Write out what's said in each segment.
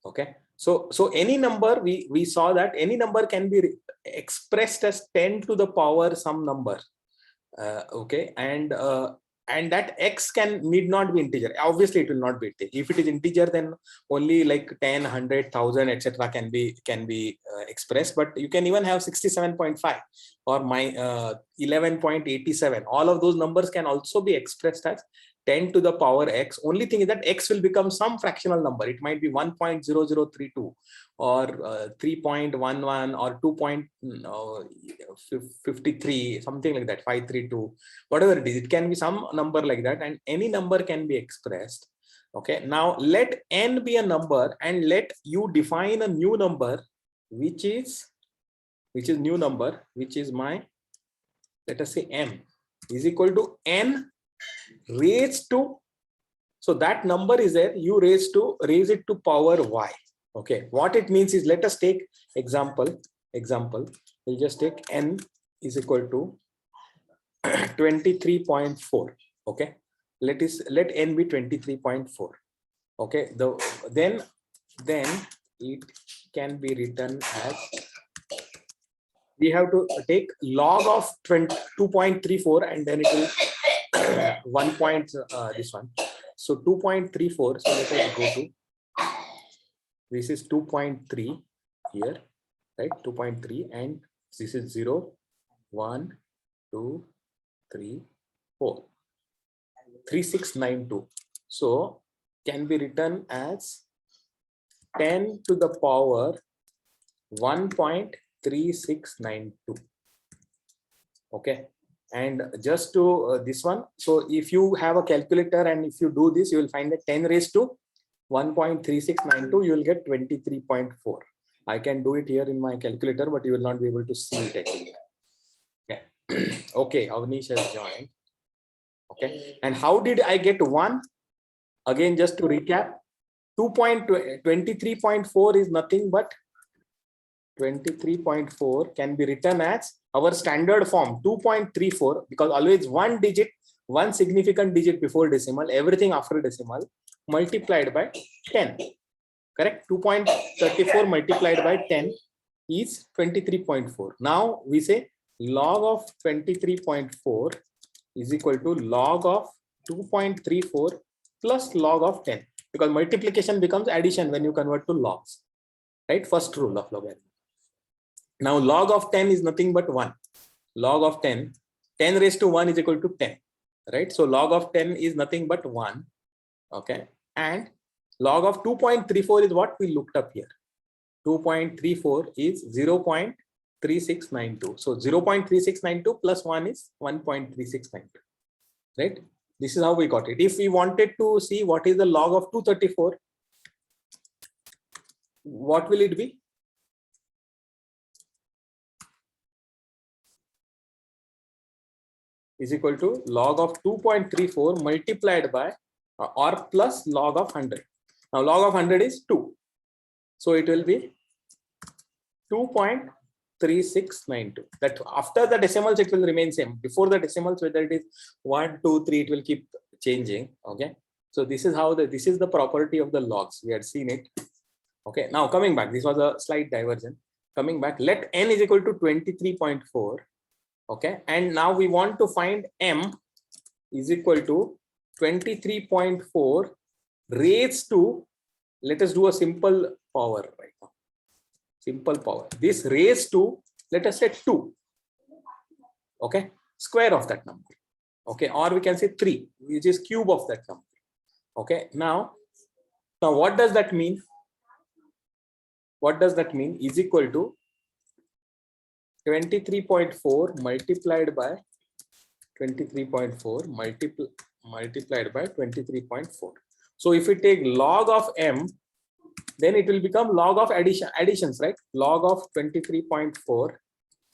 Okay, so any number, we saw that any number can be expressed as 10 to the power some number. Okay, and that x need not be integer. Obviously it will not be integer. If it is integer, then only like 10, 100, 1000, etc. can be expressed. But you can even have 67.5 or 11.87. All of those numbers can also be expressed as 10 to the power x. Only thing is that x will become some fractional number. It might be 1.0032 or 3.11 or 2.53, something like that, 532, whatever it is. It can be some number like that, and any number can be expressed. Okay, now let n be a number, and let you define a new number, which is new number, which is my, let us say m is equal to n raised to, so that number is there, you raise it to power y. Okay, what it means is, let us take example, we'll just take n is equal to 23.4. okay, let n be 23.4. okay, then it can be written as, we have to take log of 2.34, and then it will 1 point, this one, so 2.34. so let us go to, this is 2.3 here, right? 2.3, and this is 0, 1, 2, 3, 4, 3692. So can be written as 10 to the power 1.3692. okay, and just to this one, so if you have a calculator and if you do this, you will find that 10 raised to 1.3692, you will get 23.4. I can do it here in my calculator, but you will not be able to see it actually. Okay, okay, Avnish has joined. Okay, and how did I get 1? Again, just to recap, 23.4 is nothing but 23.4 can be written as our standard form 2.34, because always one digit, one significant digit before decimal, everything after decimal, multiplied by 10. Correct? 2.34 multiplied by 10 is 23.4. Now we say log of 23.4 is equal to log of 2.34 plus log of 10, because multiplication becomes addition when you convert to logs, right? First rule of logarithm. Now log of 10 is nothing but 1. Log of 10 raised to 1 is equal to 10, right? So log of 10 is nothing but 1. Okay, and log of 2.34 is what we looked up here. 2.34 is 0.3692. So 0.3692 plus 1 is 1.3692, right? This is how we got it. If we wanted to see what is the log of 234, what will it be? Is equal to log of 2.34 multiplied by or plus log of 100. Now log of 100 is 2. So it will be 2.3692. That after the decimals it will remain same. Before the decimals, whether it is 1, 2, 3, it will keep changing. Okay. So this is how this is the property of the logs. We had seen it. Okay. Now coming back, this was a slight diversion. Coming back, let n is equal to 23.4. Okay. And now we want to find m is equal to 23.4 raised to, let us do a simple power right now. Simple power. This raised to, let us say 2. Okay. Square of that number. Okay. Or we can say 3, which is cube of that number. Okay. Now what does that mean? What does that mean? Is equal to 23.4 multiplied by 23.4 multiplied by 23.4. So if we take log of m, then it will become log of additions, right? Log of 23.4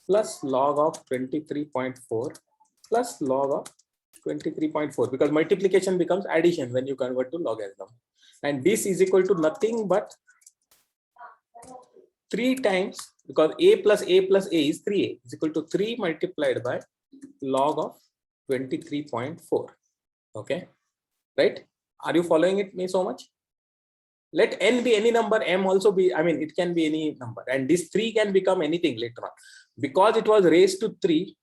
plus log of 23.4 plus log of 23.4, because multiplication becomes addition when you convert to logarithm. And this is equal to nothing but 3 times, because a plus a plus a is 3a, is equal to 3 multiplied by log of 23.4. Okay, right? Are you following it me so much? Let n be any number, m also be, I mean, it can be any number, and this 3 can become anything later on. Because it was raised to 3,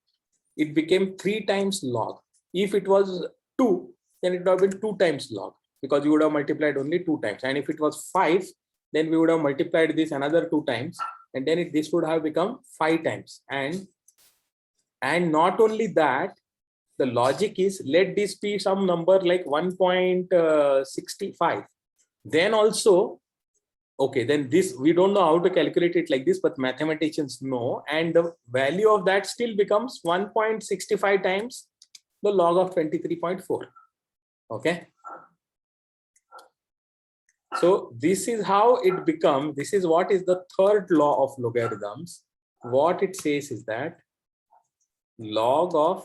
it became 3 times log. If it was 2, then it would have been 2 times log, because you would have multiplied only 2 times. And if it was 5, then we would have multiplied this another 2 times, and then this would have become 5 times. And not only that, the logic is, let this be some number like 1.65. Then also, okay, then this, we don't know how to calculate it like this, but mathematicians know, and the value of that still becomes 1.65 times the log of 23.4. Okay. So this is how it becomes. This is what is the third law of logarithms. What it says is that log of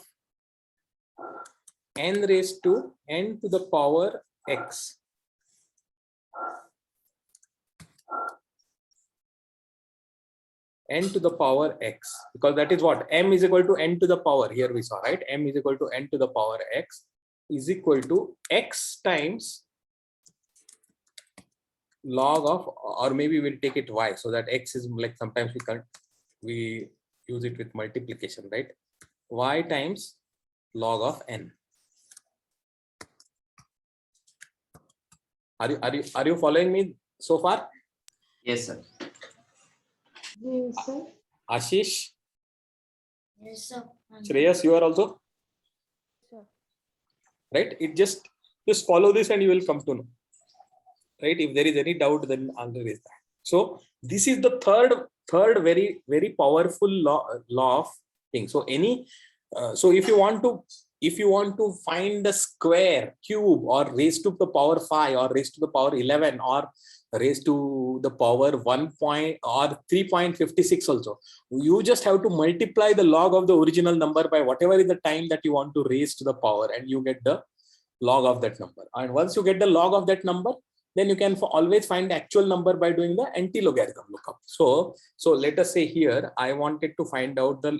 n raised to n to the power x n to the power x, because that is what m is equal to n to the power, here we saw, right? M is equal to n to the power x is equal to x times log of, or maybe we'll take it y, so that x is like, sometimes we use it with multiplication, right? Y times log of n. Are you following me so far? Yes, sir. Yes, sir. Ashish, Yes, sir. Shreyas, you are also? Sir. Right? It just follow this and you will come to know. Right? If there is any doubt, then answer is that. So this is the third very, very powerful law of thing. So so if you want to find the square, cube, or raised to the power 5, or raised to the power 11, or raised to the power 1 point, or 3.56 also, you just have to multiply the log of the original number by whatever is the time that you want to raise to the power, and you get the log of that number. And once you get the log of that number, then you can always find the actual number by doing the anti-logarithm lookup. So let us say here, I wanted to find out the,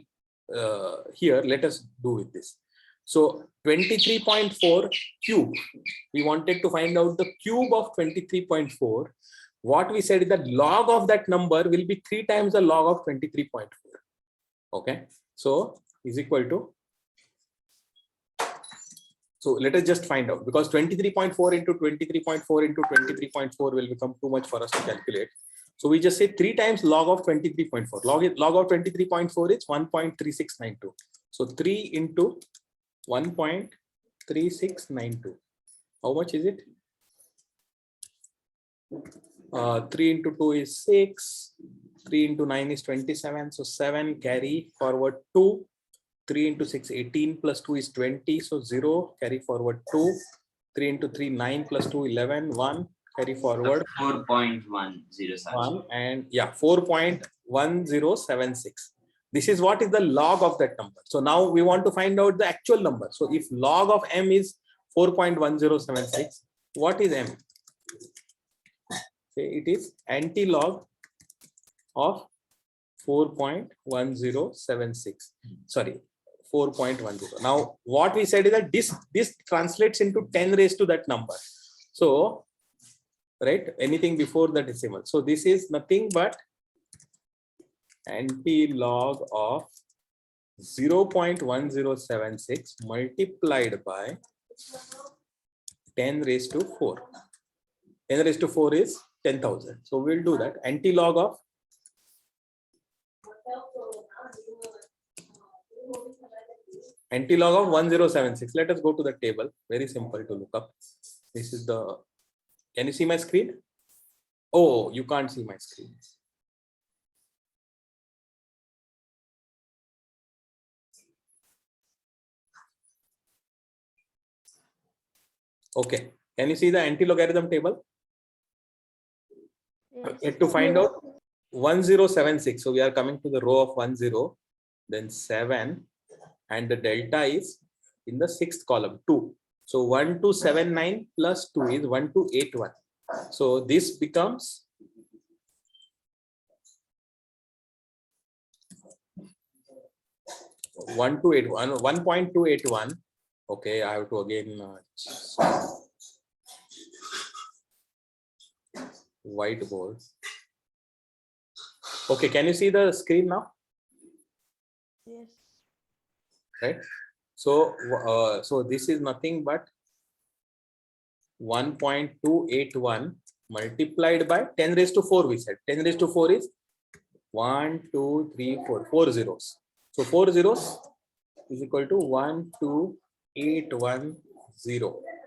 here, let us do with this. So 23.4 cube, we wanted to find out the cube of 23.4. What we said is that log of that number will be 3 times the log of 23.4. Okay, so is equal to, so let us just find out, because 23.4 into 23.4 into 23.4 will become too much for us to calculate. So we just say 3 times log of 23.4. Log of 23.4 is 1.3692. So 3 into 1.3692. How much is it? 3 into 2 is 6. 3 into 9 is 27. So 7, carry forward 2. 3 into 6, 18, plus 2 is 20. So 0, carry forward 2. 3 into 3, 9, plus 2, 11. 1, carry forward 4.107. 1. And yeah, 4.1076. This is what is the log of that number. So now we want to find out the actual number. So if log of m is 4.1076, what is m? Say it is anti-log of 4.1076. Sorry, 4.10. Now what we said is that this translates into 10 raised to that number. So right, anything before the decimal. So this is nothing but anti-log of 0.1076 multiplied by 10 raised to 4. 10 raised to 4 is 10,000. So we'll do that. Anti-log of anti-log of 1076. Let us go to the table. Very simple to look up. This is the, can you see my screen? Oh, you can't see my screen. Okay, can you see the anti-logarithm table? Yes. To find out 1076. So we are coming to the row of 10, then 7, and the delta is in the 6th column 2. So 1279 plus 2 is 1281. So this becomes 1.281. Okay, I have to again whiteboard. Okay, can you see the screen now? Yes. Right. So, so this is nothing but 1.281 multiplied by 10 raised to 4. We said 10 raised to 4 is 1, 2, 3, 4, 4 zeros. So 4 zeros is equal to 12810,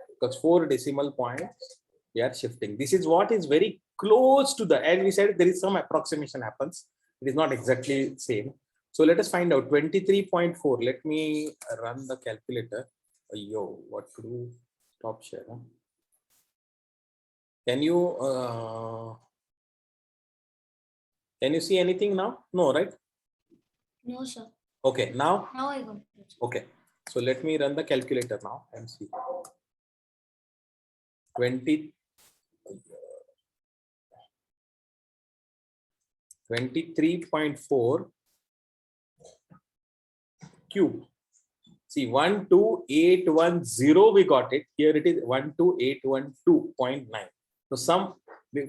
because 4 decimal points we are shifting. This is what is very close to the, and we said there is some approximation happens. It is not exactly same. So let us find out 23.4. Let me run the calculator. Yo, what to do? Stop share. Huh? Can you see anything now? No, right? No, sir. Okay, now. Now I got it. Okay, so let me run the calculator now and see. 23.4 cube. See, 12810, we got it. Here it is 12812.9. So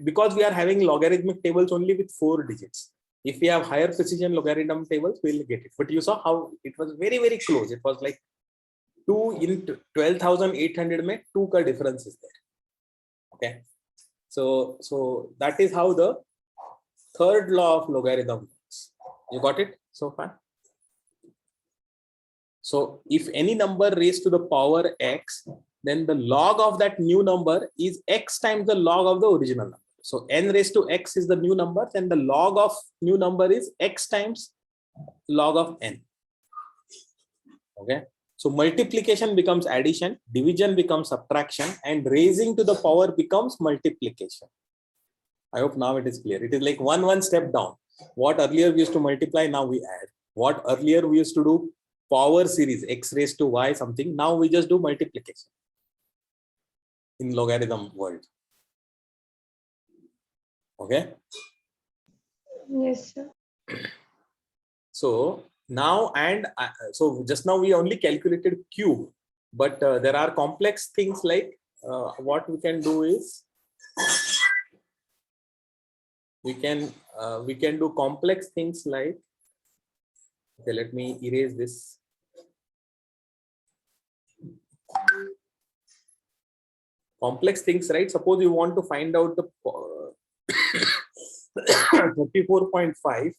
because we are having logarithmic tables only with 4 digits. If we have higher precision logarithm tables, we'll get it. But you saw how it was very, very close. It was like 2 in 12,800 में 2 का difference is there. Okay. So that is how the third law of logarithm works. You got it so far? So if any number raised to the power x, then the log of that new number is x times the log of the original number. So n raised to x is the new number, and the log of new number is x times log of n. Okay. So multiplication becomes addition, division becomes subtraction, and raising to the power becomes multiplication. I hope now it is clear. It is like one step down. What earlier we used to multiply, now we add. What earlier we used to do power series, x raised to y something, now we just do multiplication in logarithm world. Okay. Yes, sir. So now, and so just now we only calculated cube, but there are complex things like what we can do is we can do complex things like, okay, let me erase this. Complex things, right? Suppose you want to find out the 34.5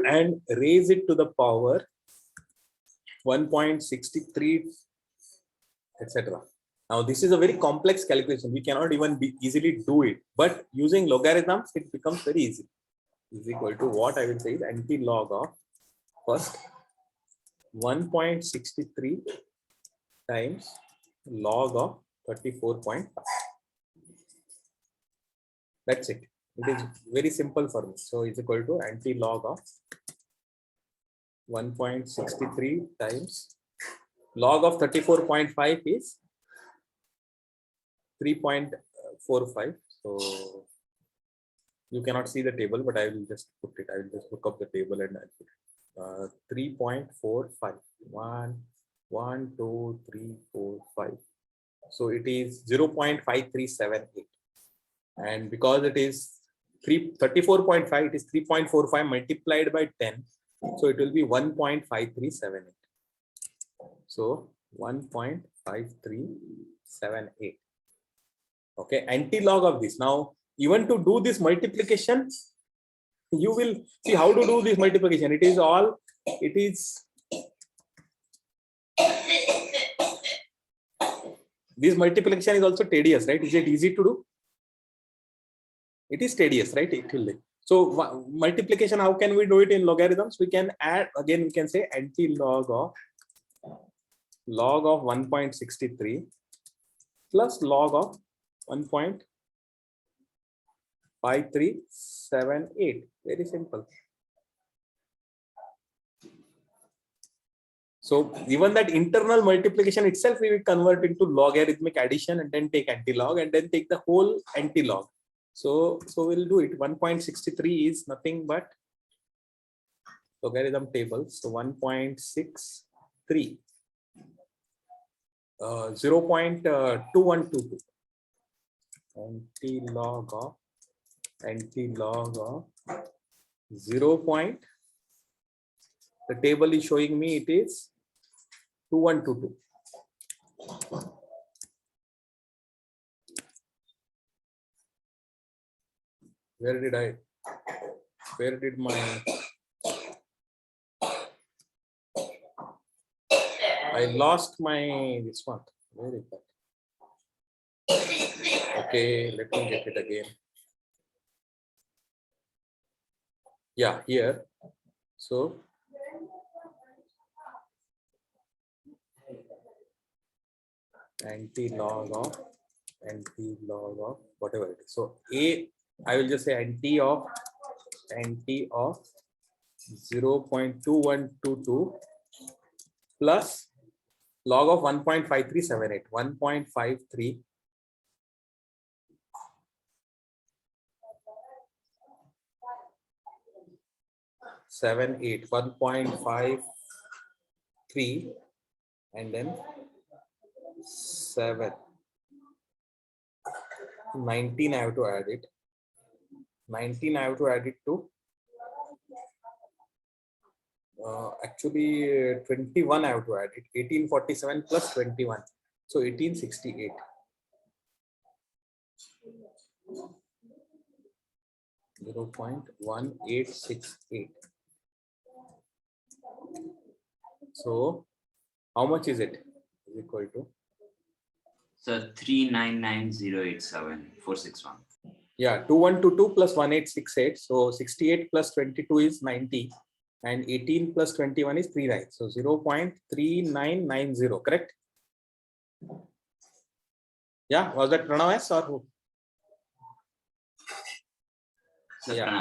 and raise it to the power 1.63, etc. Now this is a very complex calculation. We cannot even easily do it, but using logarithms, it becomes very easy. Is equal to what I will say is anti-log of first 1.63 times log of 34.5. That's it. It is very simple for me. So it's equal to anti-log of 1.63 times log of 34.5 is 3.45. So you cannot see the table, but I will just put it. I will just look up the table and I'll put it. 3.45. 1, 2, 3, 4, 5. So it is 0.5378. And because it is 34.5, it is 3.45 multiplied by 10. So it will be 1.5378. So 1.5378. Okay, anti-log of this. Now, even to do this multiplication, you will see how to do this multiplication. It is this multiplication is also tedious, right? Is it easy to do? It is tedious, right? So multiplication, how can we do it in logarithms? We can add, again, we can say anti-log of 1.63 plus log of 1.5378. Very simple. So even that internal multiplication itself, we will convert into logarithmic addition and then take anti-log and then take the whole anti-log. So we'll do it. 1.63 is nothing but logarithm table. So 1.63, 0.2122. anti-log of 0 point. The table is showing me it is 2122. Where did my, I lost my, this one. Where is that? Okay, let me get it again. Yeah, here. So anti-log of whatever it is. So I will just say anti of 0.2122 plus log of 1.5378. 1.53 78, 1.53 and then 7. 19 I have to add it. 19 I have to add it to actually 21 I have to add it. 1847 plus 21. So 1868. .1868. So how much is it? Is equal to? So 399,087,461. Yeah, 2122 plus 1868. So 68 plus 22 is 90. And 18 plus 21 is 39. So 0.3990, correct? Yeah, was that Pranav S or who? So Yeah.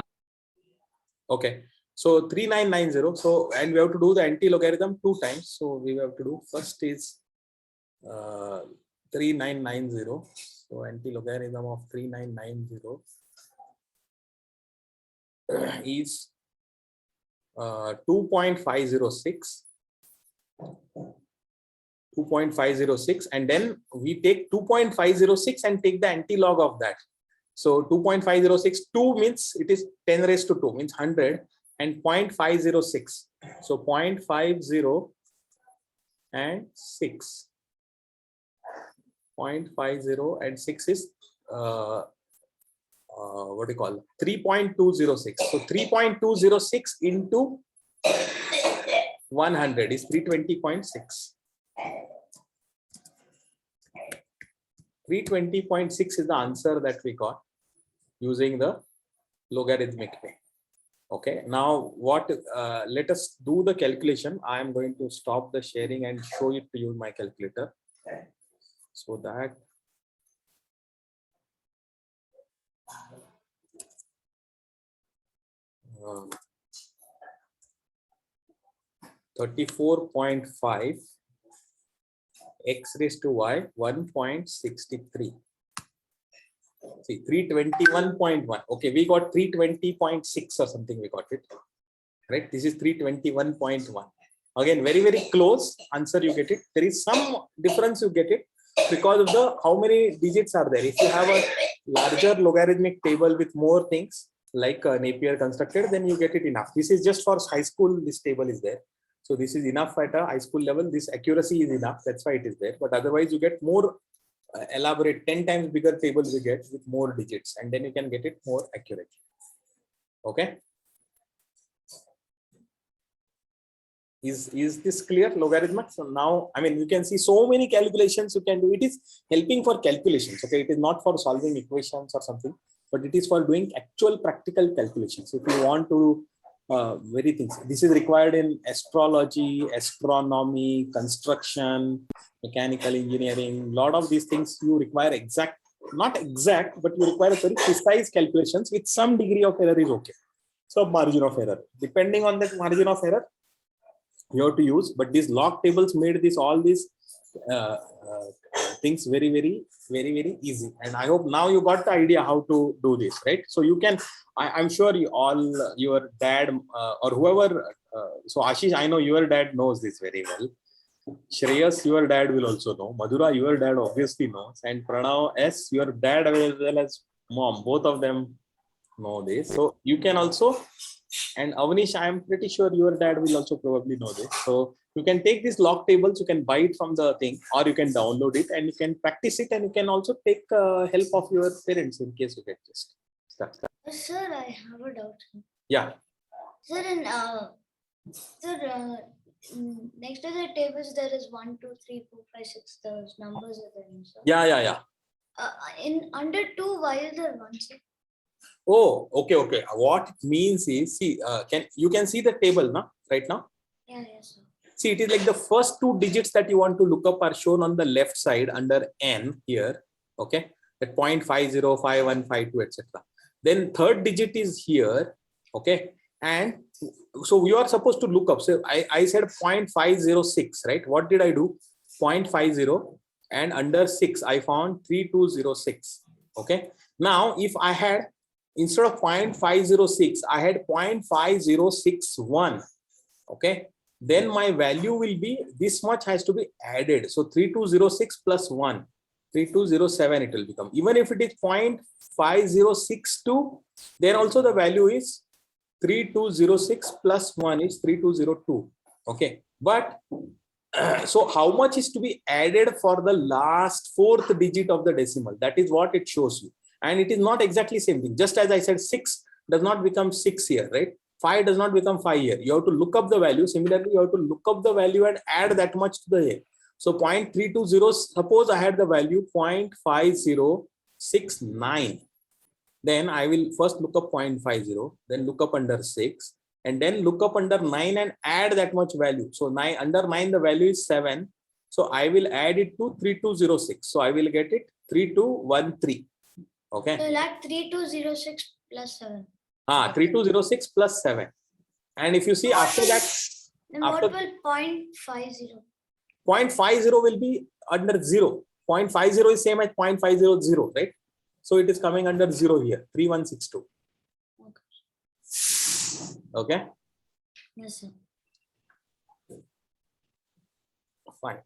Okay. So 3990. So, and we have to do the anti-logarithm 2 times. So we have to do first is 3990. So anti-logarithm of 3990 is 2.506. 2.506, and then we take 2.506 and take the anti-log of that. So 2.506, 2 means it is 10 raised to 2 means 100 and 0.506. So 0.50 and 6. 0.50 and 6 is what do you call 3.206. So 3.206 into 100 is 320.6. 320.6 is the answer that we got using the logarithmic way. Okay, now what? Let us do the calculation. I am going to stop the sharing and show it to you in my calculator, so that 34.5 x raised to y 1.63. See 321.1. Okay, we got 320.6 or something. We got it right. This is 321.1. Again, very close answer. You get it. There is some difference. You get it because of the how many digits are there. If you have a larger logarithmic table with more things like Napier constructed, then you get it enough. This is just for high school. This table is there. So this is enough at a high school level. This accuracy is enough. That's why it is there. But otherwise, you get more elaborate, 10 times bigger tables you get with more digits, and then you can get it more accurate. Okay. Is this clear? Logarithmic. So now, I mean, you can see so many calculations you can do. It is helping for calculations. Okay. It is not for solving equations or something, but it is for doing actual practical calculations. If you want to very things. This is required in astrology, astronomy, construction, mechanical engineering. A lot of these things you require exact, not exact, but you require very precise calculations with some degree of error is okay. So margin of error. Depending on that margin of error, you have to use. But these log tables made this all these things very easy. And I hope now you got the idea how to do this, right? So you can. I'm sure you all, your dad or whoever. So Ashish, I know your dad knows this very well. Shreyas, your dad will also know. Madhura, your dad obviously knows. And Pranav S, your dad as well as mom, both of them know this. So you can also, and Avnish, I am pretty sure your dad will also probably know this. So you can take these log tables, you can buy it from the thing, or you can download it and you can practice it, and you can also take help of your parents in case you get just stuck. Sir, I have a doubt. Yeah. Sir, next to the tables there is 1, 2, 3, 4, 5, 6. Those numbers are there, sir. Yeah. In under 2, why is there 1, sir? Oh, okay. What it means is, see, you can see the table now, right now? Yeah, yes, sir. See, it is like the first 2 digits that you want to look up are shown on the left side under N here. Okay, at 0.50, 51, 52, etc. Then third digit is here. Okay, and so you are supposed to look up. So I said 0.506, right? What did I do? 0.50 and under 6, I found 3206. Okay, now if I had, instead of 0.506, I had 0.5061. Okay, then my value will be this much has to be added. So 3206 plus 1, 3207 it will become. Even if it is 0.5062, then also the value is 3206 plus 1 is 3202. Okay, but so how much is to be added for the last 4th digit of the decimal? That is what it shows you. And it is not exactly same thing. Just as I said, 6 does not become 6 here, right? 5 does not become 5 here. You have to look up the value. Similarly, you have to look up the value and add that much to the here. So 0.320, suppose I had the value 0.5069. Then I will first look up 0.50, then look up under 6, and then look up under 9 and add that much value. So 9 under 9, the value is 7. So I will add it to 3206. So I will get it 3213. Okay. So like 3206 plus 7. 3206 plus 7. And if you see after that, Then after what will 0.50? 0.50 will be under 0. 0.50 is same as 0.500, right? So it is coming under 0 here, 3162. Okay. Yes, sir. Fine.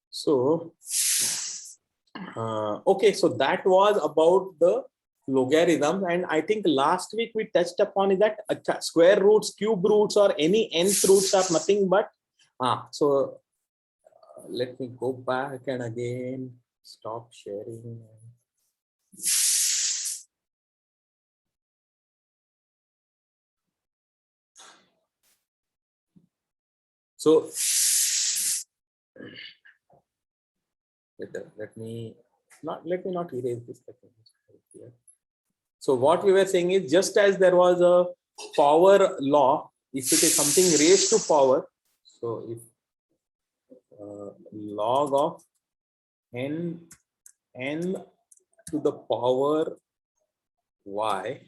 So, okay, so that was about the logarithm, and I think last week we touched upon is that square roots, cube roots, or any nth roots are nothing but so let me go back and again stop sharing. So let me not erase this. So what we were saying is, just as there was a power law, if it is something raised to power, so if log of n to the power y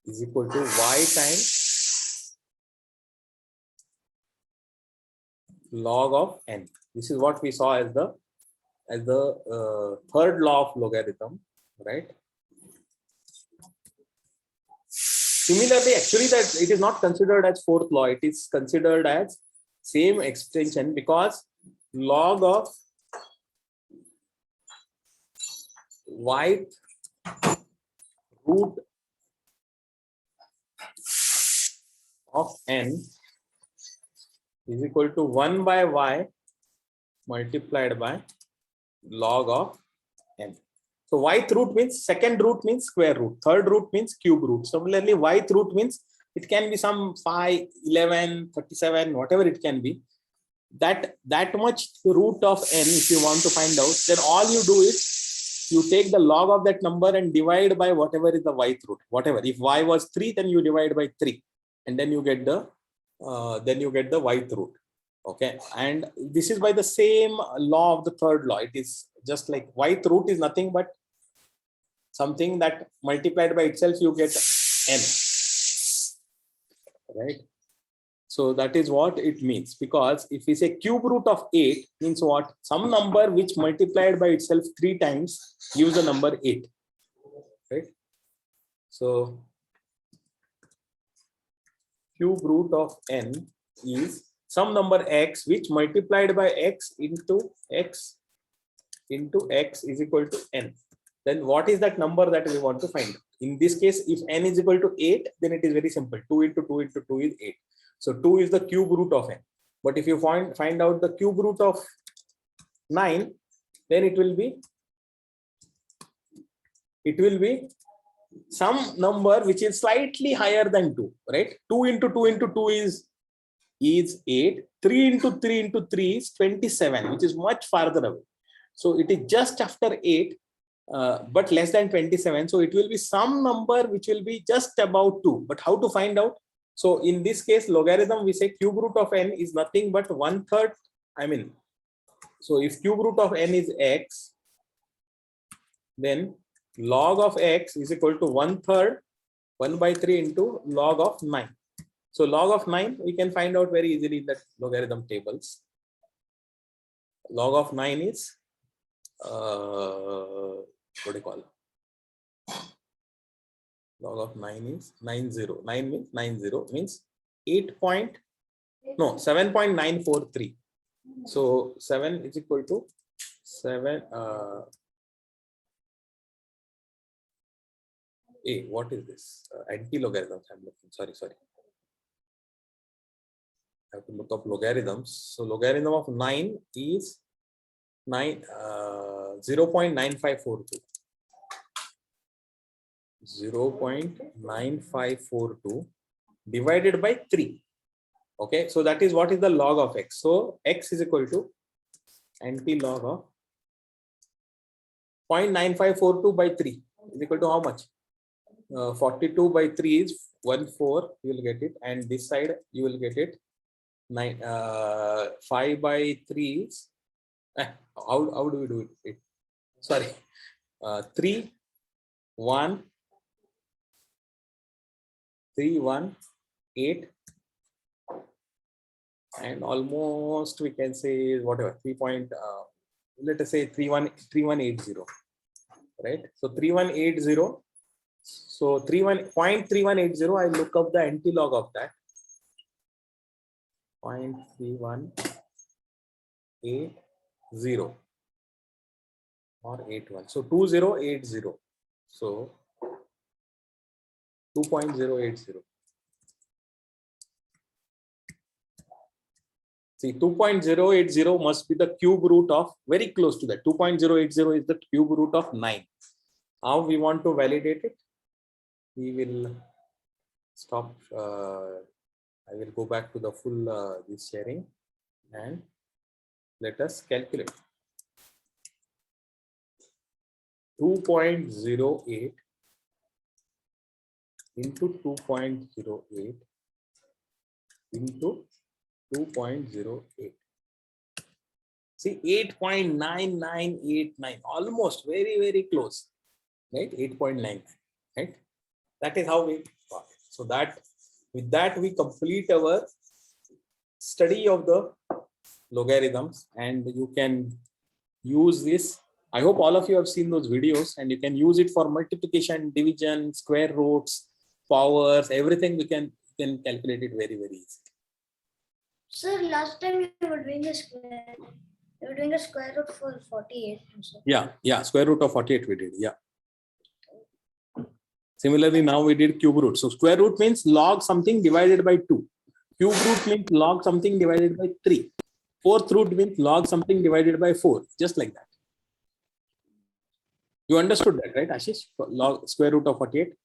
is equal to y times log of n. This is what we saw as the third law of logarithm, right? Similarly, actually, that it is not considered as fourth law. It is considered as same extension, because log of y root of n is equal to 1 by y multiplied by log of n. So yth root means, second root means square root, third root means cube root. Similarly, yth root means it can be some 5, 11, 37, whatever it can be. That much root of n, if you want to find out, then all you do is you take the log of that number and divide by whatever is the yth root. Whatever, if y was 3, then you divide by 3, and then you get the yth root. Okay, and this is by the same law of the third law. It is just like yth root is nothing but something that multiplied by itself you get n, right? So that is what it means, because if we say cube root of 8 means what? Some number which multiplied by itself 3 times gives the number 8, right? So cube root of n is some number x which multiplied by x into x is equal to n. Then what is that number that we want to find? In this case, if n is equal to 8, then it is very simple. 2 into 2 into 2 is 8. So 2 is the cube root of n. But if you find out the cube root of 9, then it will be some number which is slightly higher than 2, right? 2 into 2 into 2 is 8. 3 into 3 into 3 is 27, which is much farther away. So it is just after 8, but less than 27. So it will be some number which will be just about 2. But how to find out? So in this case, logarithm, we say cube root of n is nothing but 1/3. So if cube root of n is x, then log of x is equal to 1/3, 1/3 into log of 9. So log of 9, we can find out very easily in the logarithm tables. Log of 9 is, what do you call it? Log of 9 is 90. 9 means 90 means 7.943. So 7 is equal to 7. What is this? Anti-logarithms. I'm looking. Sorry. I have to look up logarithms. So logarithm of 9 is 0.9542. 0.9542 divided by 3. Okay, so that is what is the log of x. So x is equal to anti-log of 0.9542 by 3 is equal to how much? 42 by 3 is 14. You will get it, and this side you will get it 5 by 3 is how do we do it? Sorry, 3 1 3 1 8, and almost we can say whatever 3 point let us say 3180, right? So 3180. So 0.3180, I look up the anti-log of that. 0.3180 or 81. So 2080. So 2.080. See, 2.080 must be the cube root of, very close to that. 2.080 is the cube root of 9. How we want to validate it? We will stop. I will go back to the full this sharing, and let us calculate. 2.08 into 2.08 into 2.08. See, 8.9989, almost very close, right? 8.99, right? That is how we got it. So that with that we complete our study of the logarithms, and you can use this. I hope all of you have seen those videos, and you can use it for multiplication, division, square roots, powers, everything. We can calculate it very easy. Sir, last time you were doing a square. You were doing a square root for 48. Sir. Yeah, square root of 48 we did. Yeah. Similarly, now we did cube root. So square root means log something divided by 2. Cube root means log something divided by 3. Fourth root means log something divided by 4. Just like that. You understood that, right, Ashish? Log square root of 48.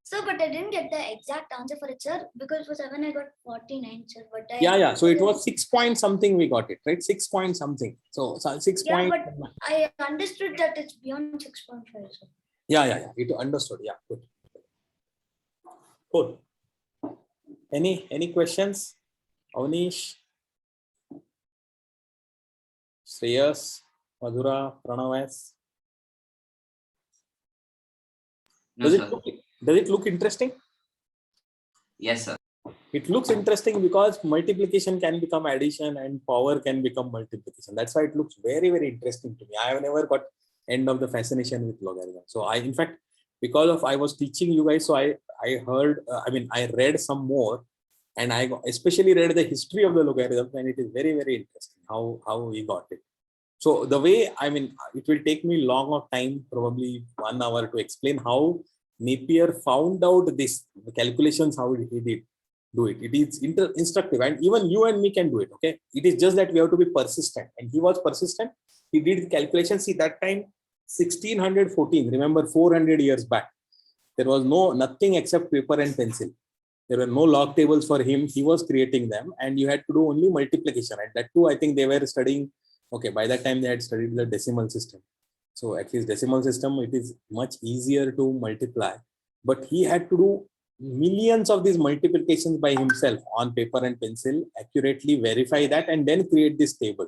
Sir, but I didn't get the exact answer for it, sir, because for 7 I got 49, sir. But Yeah. So it was 6 point something we got it, right? 6 point something. So 6 yeah, point. but I understood that it's beyond 6.5, sir. Yeah. It understood. Yeah, good. Cool. Any questions? Avnish, Shreyas, Madhura, Pranav. No, sir. Does it look interesting? Yes, sir. It looks interesting because multiplication can become addition and power can become multiplication. That's why it looks very interesting to me. I have never got end of the fascination with logarithm. So in fact, because of I was teaching you guys, so I heard, I read some more, and especially read the history of the logarithms, and it is very, very interesting how we got it. So the way, it will take me long of time, probably 1 hour, to explain how Napier found out this calculations, how he did do it. It is instructive, and even you and me can do it. Okay, it is just that we have to be persistent, and he was persistent. He did the calculation. See, that time 1614, remember, 400 years back, there was nothing except paper and pencil. There were no log tables for him. He was creating them, and you had to do only multiplication. And that too, I think they were studying. Okay, by that time they had studied the decimal system. So at least decimal system, it is much easier to multiply. But he had to do millions of these multiplications by himself on paper and pencil, accurately verify that, and then create this table.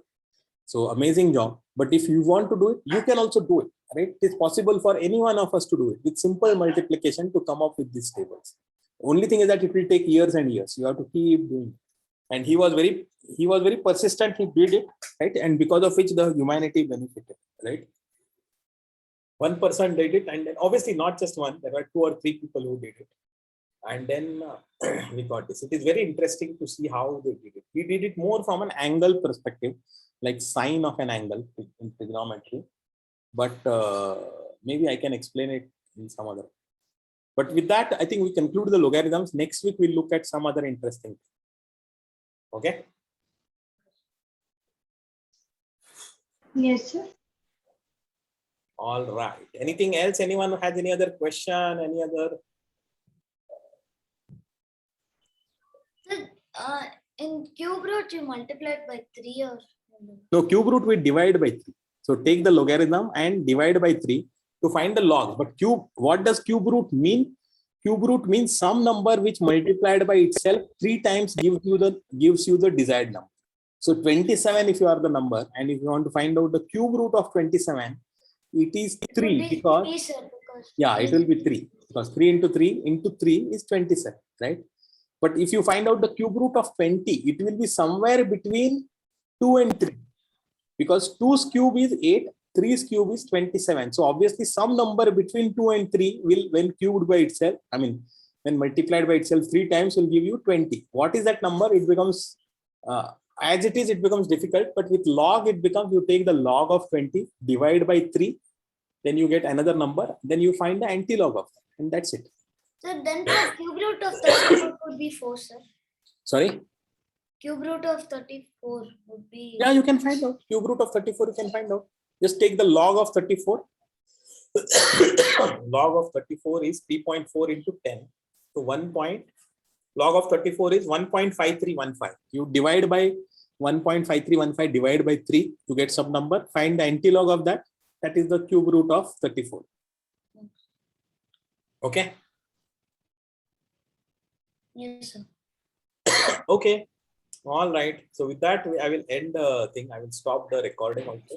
So amazing job. But if you want to do it, you can also do it, right? It is possible for any one of us to do it with simple multiplication to come up with these tables. Only thing is that it will take years and years. You have to keep doing it. And he was very persistent. He did it, right? And because of which the humanity benefited, right? One person did it, and then obviously not just one. There were 2 or 3 people who did it, and then we got this. It is very interesting to see how they did it. He did it more from an angle perspective, like sine of an angle in trigonometry. But maybe I can explain it in some other. But with that, I think we conclude the logarithms. Next week we'll look at some other interesting thing. Okay. Yes, sir. All right. Anything else? Anyone has any other question? Any other? Sir, in cube root you multiplied by 3 or? No, cube root we divide by 3. So take the logarithm and divide by 3 to find the log. But what does cube root mean? Cube root means some number which multiplied by itself 3 times gives you the desired number. So 27, if you are the number, and if you want to find out the cube root of 27, it is 3 because, yeah, it will be 3 because 3 into 3 into 3 is 27, right? But if you find out the cube root of 20, it will be somewhere between 2 and 3, because 2's cube is 8, 3's cube is 27. So obviously some number between 2 and 3 will, when cubed by itself, when multiplied by itself 3 times, will give you 20. What is that number? It becomes, as it is, it becomes difficult, but with log, it becomes, you take the log of 20, divide by 3, then you get another number, then you find the anti-log of that, and that's it. So then the cube root of 34 would be 4, sir. Sorry? Cube root of 34 would be. Yeah, you can find out. Cube root of 34, you can find out. Just take the log of 34. Log of 34 is 3.4 into 10. So log of 34 is 1.5315. You divide by 1.5315, divide by 3 to get some number. Find the anti-log of that. That is the cube root of 34. Okay. Yes, sir. Okay. All right. So with that, I will end the thing. I will stop the recording also.